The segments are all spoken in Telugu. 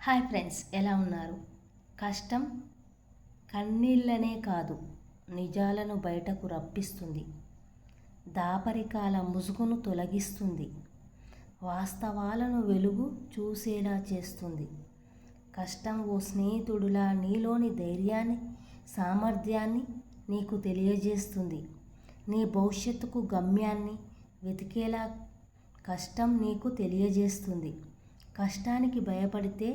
హాయ్ ఫ్రెండ్స్, ఎలా ఉన్నారు? కష్టం కన్నీళ్ళనే కాదు, నిజాలను బయటకు రప్పిస్తుంది. దాపరికాల ముసుగును తొలగిస్తుంది. వాస్తవాలను వెలుగు చూసేలా చేస్తుంది. కష్టం ఓ స్నేహితుడులా నీలోని ధైర్యాన్ని, సామర్థ్యాన్ని నీకు తెలియజేస్తుంది. నీ భవిష్యత్తుకు గమ్యాన్ని వెతికేలా కష్టం నీకు తెలియజేస్తుంది. కష్టానికి భయపడితే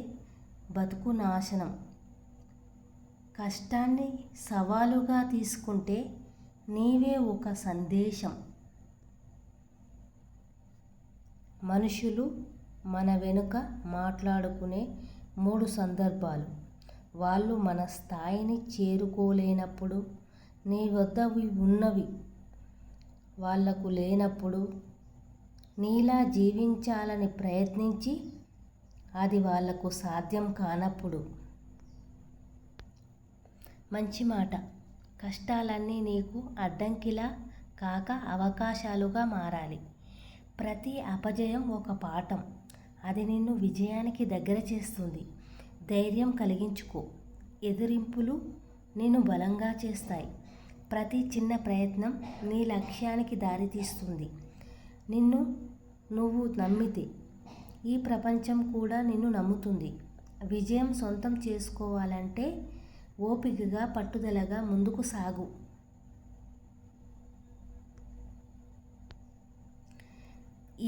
బతుకు నాశనం. కష్టాన్ని సవాలుగా తీసుకుంటే నీవే ఒక సందేశం. మనుషులు మన వెనుక మాట్లాడుకునే 3 సందర్భాలు. వాళ్ళు మన స్థాయిని చేరుకోలేనప్పుడు, నీ వద్ద ఉన్నవి వాళ్లకు లేనప్పుడు, నీలా జీవించాలని ప్రయత్నించి అది వాళ్లకు సాధ్యం కానప్పుడు. మంచి మాట. కష్టాలన్నీ నీకు అడ్డంకిలా కాక అవకాశాలుగా మారాలి. ప్రతి అపజయం ఒక పాఠం. అది నిన్ను విజయానికి దగ్గర చేస్తుంది. ధైర్యం కలిగించుకో. ఎదిరింపులు నిన్ను బలంగా చేస్తాయి. ప్రతి చిన్న ప్రయత్నం నీ లక్ష్యానికి దారితీస్తుంది. నిన్ను నువ్వు నమ్మితే ఈ ప్రపంచం కూడా నిన్ను నమ్ముతుంది. విజయం సొంతం చేసుకోవాలంటే ఓపికగా, పట్టుదలగా ముందుకు సాగు.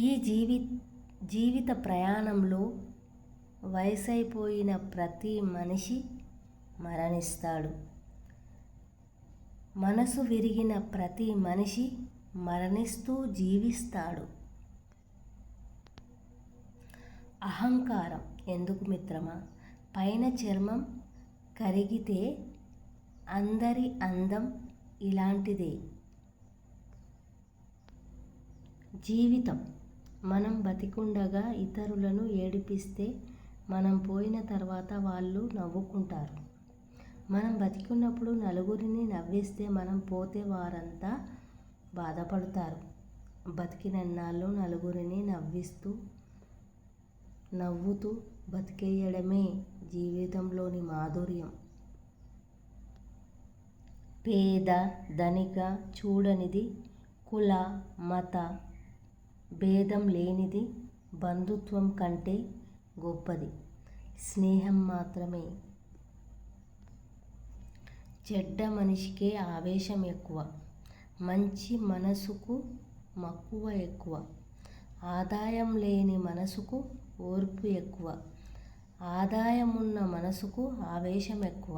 ఈ జీవిత ప్రయాణంలో వయసైపోయిన ప్రతి మనిషి మరణిస్తాడు. మనసు విరిగిన ప్రతి మనిషి మరణిస్తూ జీవిస్తాడు. అహంకారం ఎందుకు మిత్రమా? పైన చర్మం కరిగితే అందరి అందం ఇలాంటిదే. జీవితం. మనం బతికుండగా ఇతరులను ఏడిపిస్తే మనం పోయిన తర్వాత వాళ్ళు నవ్వుకుంటారు. మనం బతికున్నప్పుడు నలుగురిని నవ్విస్తే మనం పోతే వారంతా బాధపడతారు. బతికినన్నాళ్ళు నలుగురిని నవ్వుతూ బతికేయడమే జీవితంలోని మాధుర్యం. పేద ధనిక చూడనిది, కుల మత భేదం లేనిది, బంధుత్వం కంటే గొప్పది స్నేహం మాత్రమే. చెడ్డ మనిషికే ఆవేశం ఎక్కువ, మంచి మనసుకు మక్కువ ఎక్కువ. ఆదాయం లేని మనసుకు ఓర్పు ఎక్కువ, ఆదాయమున్న మనసుకు ఆవేశం ఎక్కువ.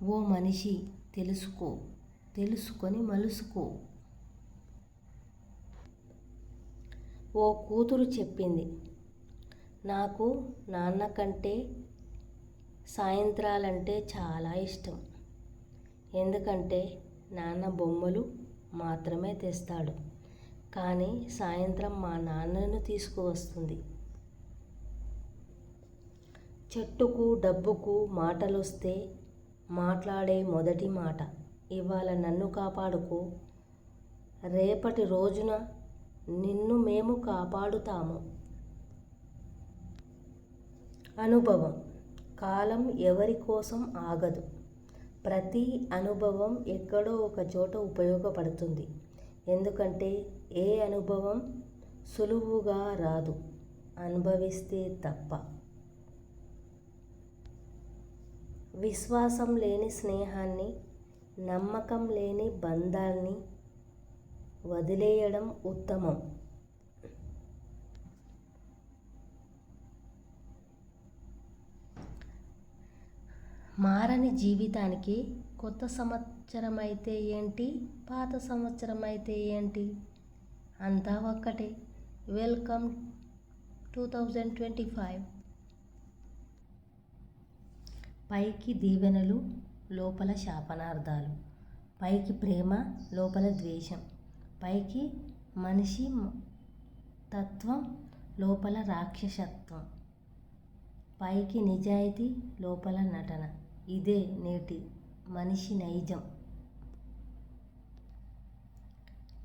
ఓ మనిషి తెలుసుకొని మలుసుకో. ఓ కూతురు చెప్పింది, నాకు నాన్న కంటే సాయంత్రాలంటే చాలా ఇష్టం. ఎందుకంటే నాన్న బొమ్మలు మాత్రమే తెస్తాడు, కానీ సాయంత్రం మా నాన్నను తీసుకువస్తుంది. చెట్టుకు డబ్బుకు మాటలొస్తే మాట్లాడే మొదటి మాట, ఇవాళ నన్ను కాపాడుకో, రేపటి రోజున నిన్ను మేము కాపాడుతాము. అనుభవం. కాలం ఎవరి కోసం ఆగదు. ప్రతి అనుభవం ఎక్కడో ఒక చోట ఉపయోగపడుతుంది. ఎందుకంటే ఏ అనుభవం సులువుగా రాదు, అనుభవిస్తే తప్ప. విశ్వాసం లేని స్నేహాన్ని, నమ్మకం లేని బంధాన్ని వదిలేయడం ఉత్తమం. మారని జీవితానికి కొత్త సంవత్సరం అయితే ఏంటి, పాత సంవత్సరం అయితే ఏంటి, అంతా ఒక్కటే. వెల్కమ్ 2025. పైకి దీవెనలు, లోపల శాపనార్థాలు. పైకి ప్రేమ, లోపల ద్వేషం. పైకి మనిషి తత్వం, లోపల రాక్షసత్వం. పైకి నిజాయితీ, లోపల నటన. ఇదే నేటి మనిషి నైజం.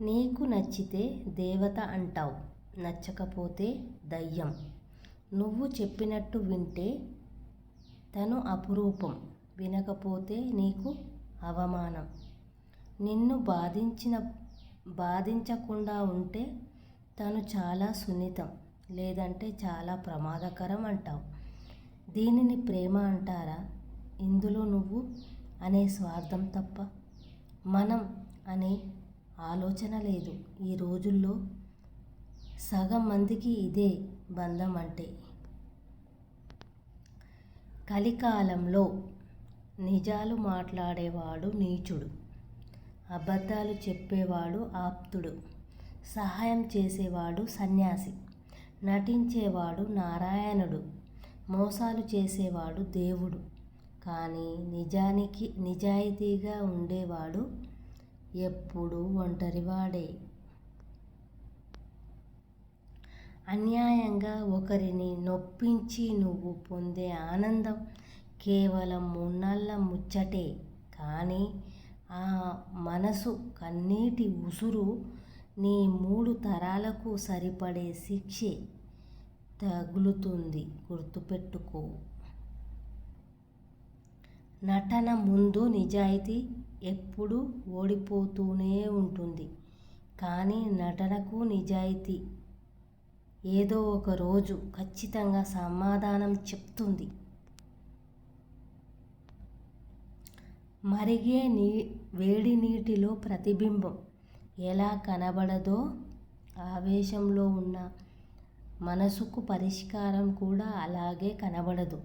నీకు నచ్చితే దేవత అంటావు, నచ్చకపోతే దయ్యం. నువ్వు చెప్పినట్టు వింటే తను అపురూపం. వినకపోతే నీకు అవమానం. నిన్ను బాధించకుండా ఉంటే తను చాలా సున్నితం, లేదంటే చాలా ప్రమాదకరం అంటావు. దీనిని ప్రేమ అంటారా? ఇందులో నువ్వు అనే స్వార్థం తప్ప మనం అనే ఆలోచన లేదు. ఈ రోజుల్లో సగం మందికి ఇదే బంధం అంటే. కలికాలంలో నిజాలు మాట్లాడేవాడు నీచుడు, అబద్ధాలు చెప్పేవాడు ఆప్తుడు, సహాయం చేసేవాడు సన్యాసి, నటించేవాడు నారాయణుడు, మోసాలు చేసేవాడు దేవుడు. కానీ నిజాయితీగా ఉండేవాడు ఎప్పుడూ ఒంటరివాడే. అన్యాయంగా ఒకరిని నొప్పించి నువ్వు పొందే ఆనందం కేవలం 3 నెలల ముచ్చటే. కానీ ఆ మనసు కన్నీటి ఉసురు నీ 3 తరాలకు సరిపడే శిక్షే తగులుతుంది. గుర్తుపెట్టుకో. నటన ముందు నిజాయితీ ఎప్పుడూ ఓడిపోతూనే ఉంటుంది. కానీ నటనకు నిజాయితీ ఏదో ఒక రోజు ఖచ్చితంగా సమాధానం చెప్తుంది. మరిగే వేడి నీటిలో ప్రతిబింబం ఎలా కనబడదో ఆవేశంలో ఉన్న మనసుకు పరిష్కారం కూడా అలాగే కనబడదు.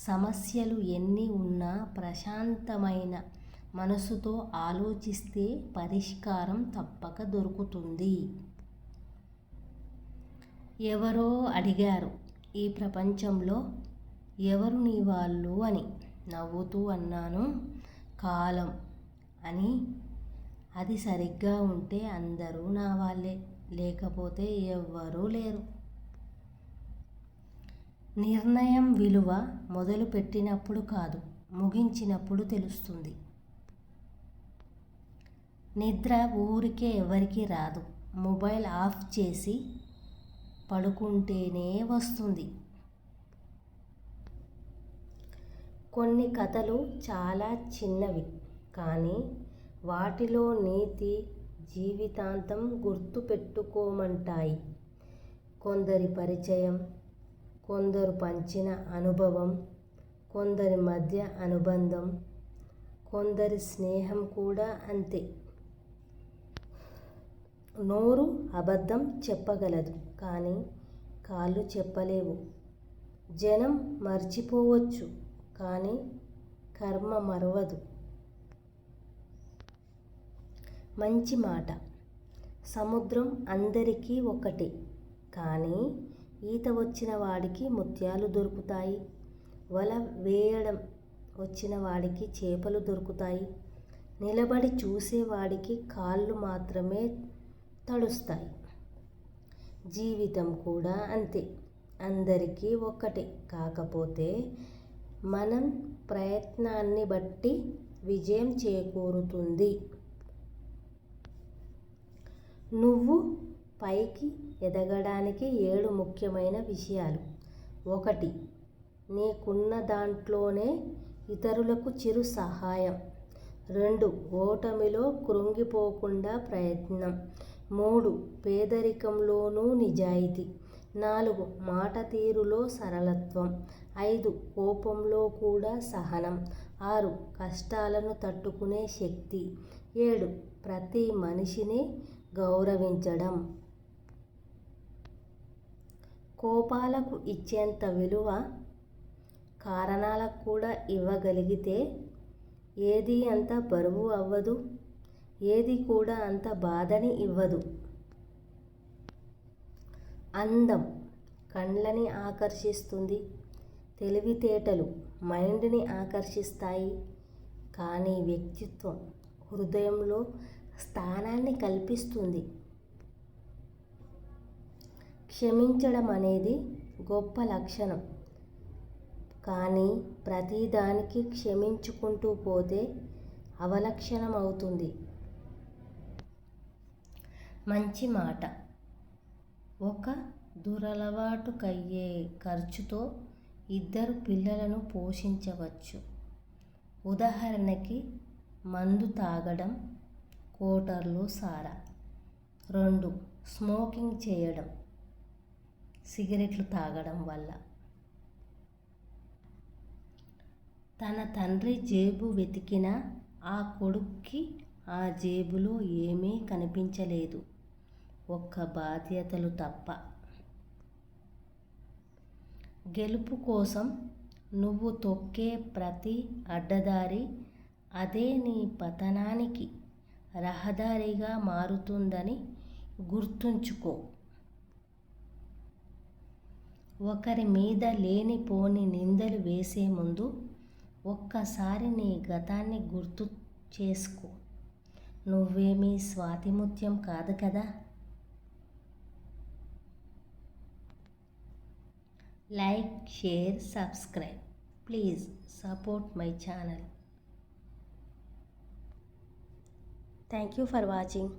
సమస్యలు ఎన్ని ఉన్నా ప్రశాంతమైన మనసుతో ఆలోచిస్తే పరిష్కారం తప్పక దొరుకుతుంది. ఎవరో అడిగారు, ఈ ప్రపంచంలో ఎవరు నీ వాళ్ళు అని. నవ్వుతూ అన్నాను, కాలం అని. అది సరిగ్గా ఉంటే అందరూ నా వాళ్ళే, లేకపోతే ఎవ్వరూ లేరు. నిర్ణయం విలువ మొదలు పెట్టినప్పుడు కాదు, ముగించినప్పుడు తెలుస్తుంది. నిద్ర ఊరికే ఎవరికీ రాదు. మొబైల్ ఆఫ్ చేసి పడుకుంటేనే వస్తుంది. కొన్ని కథలు చాలా చిన్నవి, కానీ వాటిలో నీతి జీవితాంతం గుర్తుపెట్టుకోమంటాయి. కొందరి పరిచయం, కొందరు పంచిన అనుభవం, కొందరి మధ్య అనుబంధం, కొందరి స్నేహం కూడా అంతే. నోరు అబద్ధం చెప్పగలదు, కానీ కాళ్ళు చెప్పలేవు. జనం మర్చిపోవచ్చు, కానీ కర్మ మరవదు. మంచి మాట. సముద్రం అందరికీ ఒకటే, కానీ ఈత వచ్చిన వాడికి ముత్యాలు దొరుకుతాయి. వల వేయడం వచ్చిన వాడికి చేపలు దొరుకుతాయి. నిలబడి చూసేవాడికి కాళ్ళు మాత్రమే తడుస్తాయి. జీవితం కూడా అంతే, అందరికీ ఒక్కటే. కాకపోతే మనం ప్రయత్నాన్ని బట్టి విజయం చేకూరుతుంది. నువ్వు పైకి ఎదగడానికి 7 ముఖ్యమైన విషయాలు. 1. నీకున్న దాంట్లోనే ఇతరులకు చిరు సహాయం. 2. ఓటమిలో కృంగిపోకుండా ప్రయత్నం. 3. పేదరికంలోనూ నిజాయితీ. 4. మాట తీరులో సరళత్వం. 5. కోపంలో కూడా సహనం. 6. కష్టాలను తట్టుకునే శక్తి. 7. ప్రతి మనిషిని గౌరవించడం. కోపాలకు ఇచ్చేంత విలువ కారణాలకు కూడా ఇవ్వగలిగితే ఏది అంత బరువు అవ్వదు, ఏది కూడా అంత బాధని ఇవ్వదు. అందం కళ్ళని ఆకర్షిస్తుంది, తెలివితేటలు మైండ్ని ఆకర్షిస్తాయి. కానీ వ్యక్తిత్వం హృదయంలో స్థానాన్ని కల్పిస్తుంది. క్షమించడం అనేది గొప్ప లక్షణం, కానీ ప్రతిదానికి క్షమించుకుంటూ పోతే అవలక్షణం అవుతుంది. మంచి మాట. ఒక దురలవాటుకయ్యే ఖర్చుతో ఇద్దరు పిల్లలను పోషించవచ్చు. ఉదాహరణకి మందు తాగడం, కోటర్లు సారా. 2. స్మోకింగ్ చేయడం, సిగరెట్లు తాగడం వల్ల. తన తండ్రి జేబు వెతికినా ఆ కొడుక్కి ఆ జేబులో ఏమీ కనిపించలేదు, ఒక్క బాధ్యతలు తప్ప. గెలుపు కోసం నువ్వు తొక్కే ప్రతి అడ్డదారి అదే నీ పతనానికి రహదారిగా మారుతుందని గుర్తుంచుకో. ఒకరి మీద లేనిపోని నిందలు వేసే ముందు ఒక్కసారి నీ గతాన్ని గుర్తు చేసుకో. నువ్వేమీ స్వాతిముత్యం కాదు కదా. Like, share, subscribe. Please support my channel. Thank you for watching.